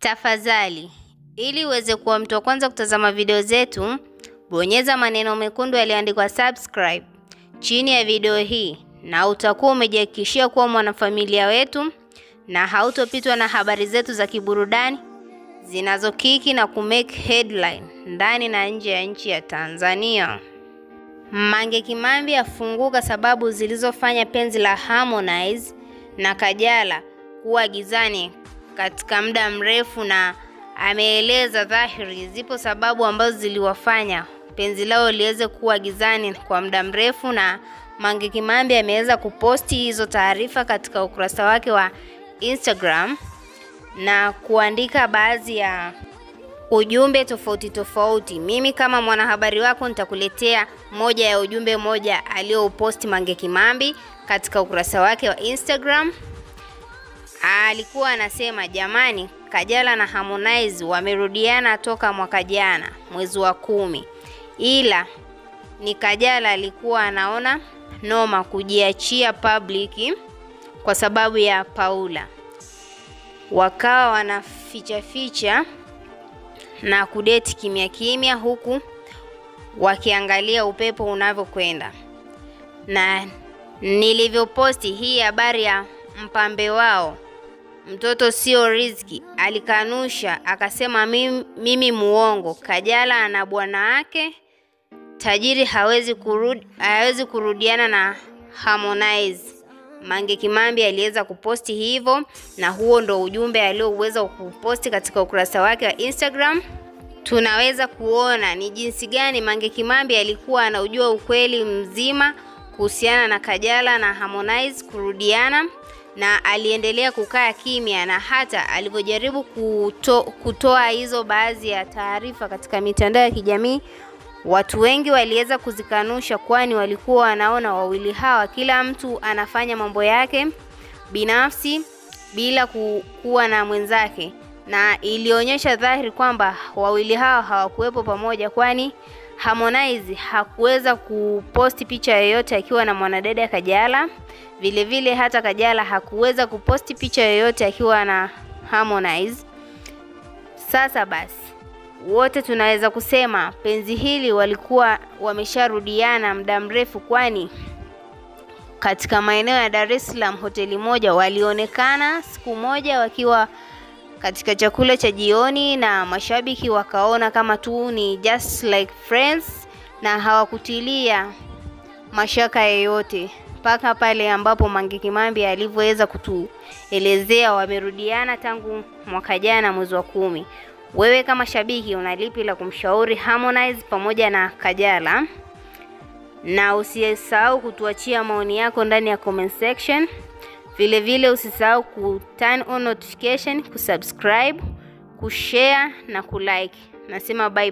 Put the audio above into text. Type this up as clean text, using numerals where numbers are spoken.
Tafadhali, ili uweze kuwa mtu wa kwanza kutazama video zetu, bonyeza maneno mekundu yaliyoandikwa subscribe chini ya video hii na utakuwa umejihakikishia kuwa mwanafamilia wetu na hautopitwa na habari zetu za kiburudani zinazokiki na kumake headline ndani na nje ya nchi ya Tanzania. Mange Kimambi afunguka sababu zilizofanya penzi la Harmonize na Kajala kuwa gizani katika muda mrefu, na ameeleza dhahiri zipo sababu ambazo ziliwafanya penzi lao liweze kuwa gizani kwa muda mrefu, na Mange Kimambi ameweza kuposti hizo taarifa katika ukurasa wake wa Instagram na kuandika baadhi ya ujumbe tofauti. Mimi kama mwanahabari wako nitakuletea moja ya ujumbe moja alioposti Mange Kimambi katika ukurasa wake wa Instagram. Alikuwa anasema, jamani, Kajala na Harmonize wamerudiana toka mwaka jana mwezi wa 10. Ila ni Kajala alikuwa anaona noma kujiachia public kwa sababu ya Paula. Wakawa wanaficha na kudeti kimya huku wakiangalia upepo unavyokwenda. Na nilivyoposti hii habari ya mpambe wao, mtoto sio riziki, alikanusha akasema mimi muongo. Kajala ana bwana wake tajiri, hawezi kurudiana na Harmonize. Mange Kimambi aliweza kuposti hivyo, na huo ndo ujumbe alioweza kuposti katika ukurasa wake wa Instagram. Tunaweza kuona ni jinsi gani Mange Kimambi alikuwa anaujua ukweli mzima kuhusiana na Kajala na Harmonize kurudiana, na aliendelea kukaa kimya, na hata alivyojaribu kutoa hizo baadhi ya taarifa katika mitandao ya kijamii, watu wengi waliweza kuzikanusha, kwani walikuwa wanaona wawili hawa kila mtu anafanya mambo yake binafsi bila kuwa na mwenzake, na ilionyesha dhahiri kwamba wawili hawa hawakuwepo pamoja, kwani Harmonize hakuweza kuposti picha yoyote akiwa na mwanadada Kajala. Vile hata Kajala hakuweza kuposti picha yoyote akiwa na Harmonize. Sasa basi, wote tunaweza kusema penzi hili walikuwa wamesharudiana muda mrefu, kwani katika maeneo ya Dar es Salaam hoteli moja walionekana siku moja wakiwa katika chakula cha jioni, na mashabiki wakaona kama tu ni just like friends na hawakutilia mashaka yoyote, mpaka pale ambapo Mange Kimambi alivyoweza kutuelezea wamerudiana tangu mwaka jana mwezi wa 10. Wewe kama shabiki unalipi la kumshauri Harmonize pamoja na Kajala? Na usisahau kutuachia maoni yako ndani ya comment section. Vile usisahau turn on notification, kusubscribe, kushare na kulike. Nasema bye.